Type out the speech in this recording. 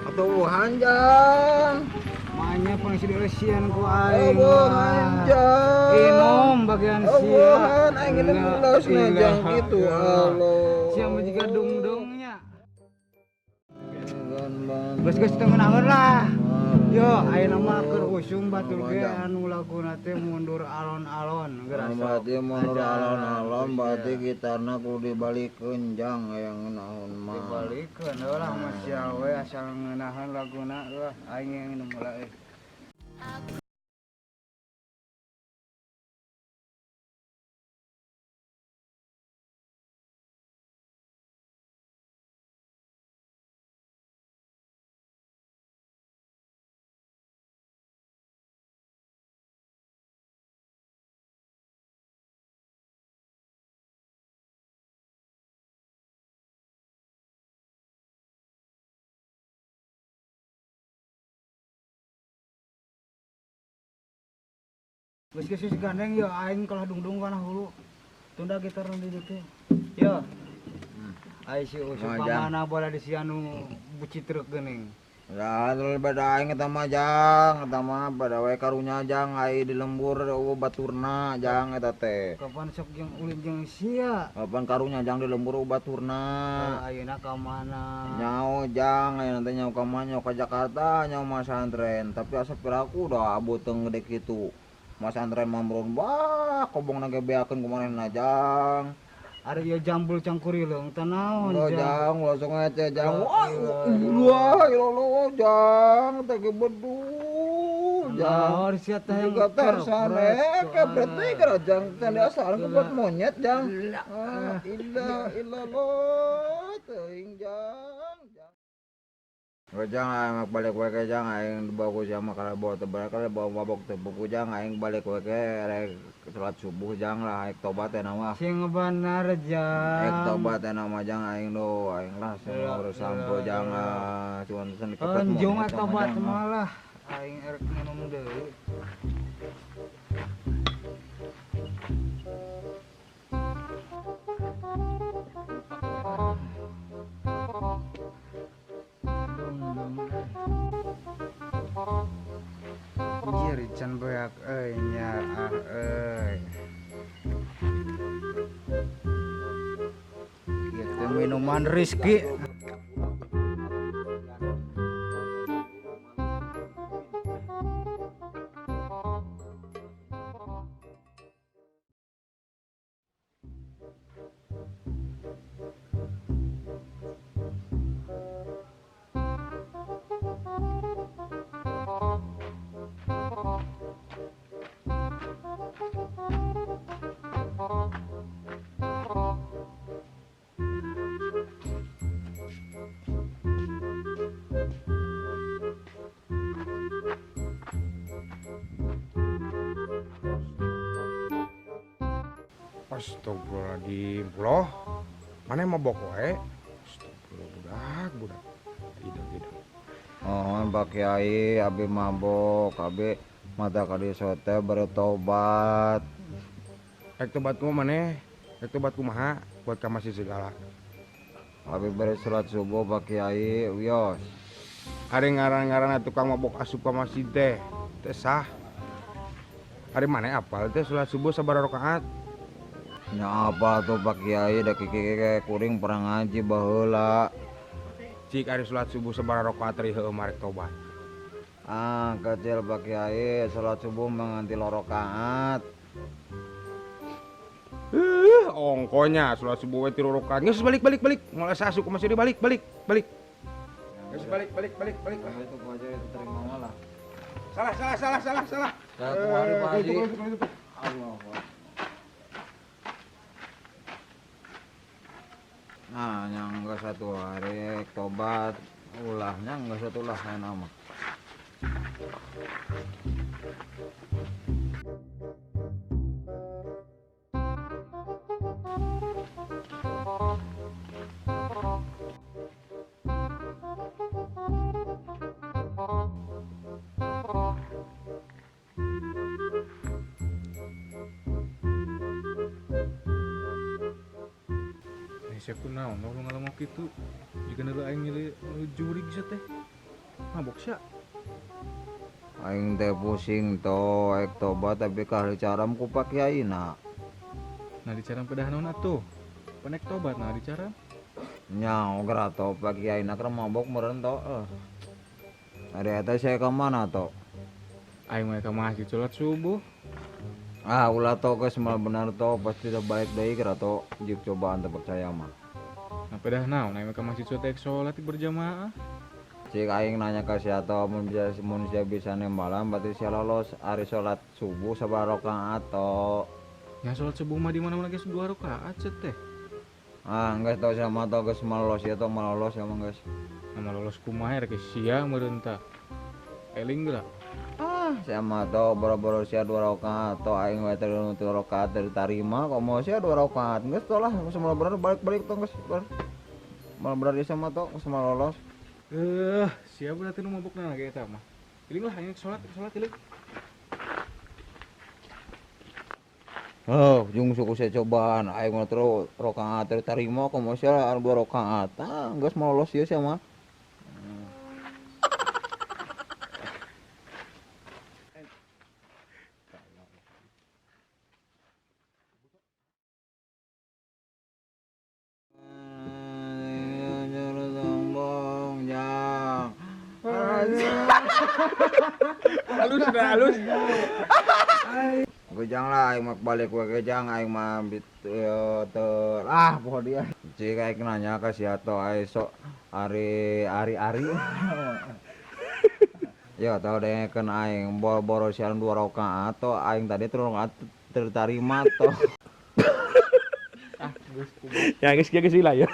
Atuhan jang. Makanya pengisian ku aing. Atuhan jang. Inom bagian sia. Atuhan aing ini mulas ngajang gitu Allah. Siang juga dungdungnya. Geus tengenaheun lah. Yo, ayeuna mah keur usung batur ge anu laguna teh mundur alon-alon geura sok. Berarti mundur alon-alon berarti gitarna kudu dibalikeun jang yang naon mah. Dibalikeun lah masya we asal ngeunaheun laguna aing yang nu mulai. Geus gandeng yo aing kalah dungdung kana hulu. Tunda gitar di dieu teh. Yo. Ai si usuk pamana bola di si anu bucitrek geuning. Ya, terus beda aing eta mah jang, eta mah bada we karunya jang ai di lembur baturna jang eta teh. Kapan sok jeung ulin jeung sia? Kapan karunya jang di lembur baturna. Ayeuna ka mana? Nyao jang aya nanti nyao ka mana nyao ka Jakarta nyao Mas Antren, tapi asa piraku udah abeuteung gede kitu. Mas Antren mamron wah kobongna ge beakeun kumanehna jang. Ari ieu jambul cangkurileung teh naon jang? Langsung aja jang. Wah, ilah jang teh ge bedu. Jang. Sia teh yang katersane kebret teh jang teh dasar kebret monyet jang. Ilah teuing jang. Jang aing balik we ke jang aing dibawa ku sama kalebo teh kala bawa mabok teh buku jang aing balik we ke rek salat subuh jang lah aing tobat teh nama. Sing bener jang. Aing tobat teh nama jang aing do aing lah urus sampo jang cuman sen kepet mo. Anjung tobat malah aing erek minum deui. Anjir can beak nya Gitu minuman Rizky. Astagfirullahaladzim, loh, mana mabok wae? Astagfirullah, budak. Tidak. Oh, Pak Kiai, abi mabok, abi mata kadi sote bertobat. Ek tobatku mana? Ek tobatku maha buat ka masih segala. Abi beri salat subuh Pak Kiai, wios. Ari ngaran-ngaran tukang mabok asup ka masjid teh sah. Ari mana apal teh salat subuh sabaraha rakaat? Ya apa tuh Pak Kiai da kiki kuring pernah ngaji baheula. Cik ari salat subuh sabaraha rakaat teh heueuh marek tobat. Kecil Pak Kiai salat subuh menganti 2 rakaat. Ongkonya salat subuh we 3 rakaat. Geus balik. Moal asa asup masih balik. Geus balik. Itu ku aja itu terima malah. Salah. Satu hari Pak Haji. Allah. Nah, yang enggak 1 hari tobat, ulahnya enggak 1 ulah nama. siapa naon lu ngalamun kitu. Jika neuleuh aing milih jurig sia teh. Mabok sia. Aing teh pusing to ek tobat tapi kahli caram ku pak kiaina. Nah dicaram kedah naon atuh? Panek tobat nah dicaram. Nya ogra to pak kiaina keur mabok meureun to. Ari eta saya ka mana to? Aing mah ka masjid salat subuh. Ah ulah to geus mal bener to pasti teu balik deui kira to jik cobaan teu percaya mah. Nah pedah naon aing mah ka masjid salat berjamaah. Cik aing nanya ka sia to mun sia bisa nembalan berarti sia lolos ari salat subuh sabaraha rakaat to. Ya salat subuh mah di mana-mana geus 2 rakaat cet teh. Ah geus to sia mah to geus malolos ya to malolos ya mah geus. Nama lolos kumaha rek sia meureun tah. Eling geula. Ah sia mah to boro-boro sia 2 rakaat to aing we teh 3 rakaat diterima komo sia 2 rakaat geus to lah geus mal bener balik-balik to geus mal bener ieu mah to geus malolos. Sia berarti nu mabokna ge eta mah. Iling lah aing salat iling. Oh, jeung suku saya cobaan aing mah terus rakaat diterima komo sia 2 rakaat. Ah geus malolos ieu sia mah. Halus dah halus. Gejang lah aing mah balik we gejang aing mah poho dia. Cik aing nanya ka sia to aya sok ari. Ya tau dengekeun aing boro-boro sia 2 rakaat to aing tadi 3 rakaat tertarima to. Ya geus kieu geus ya.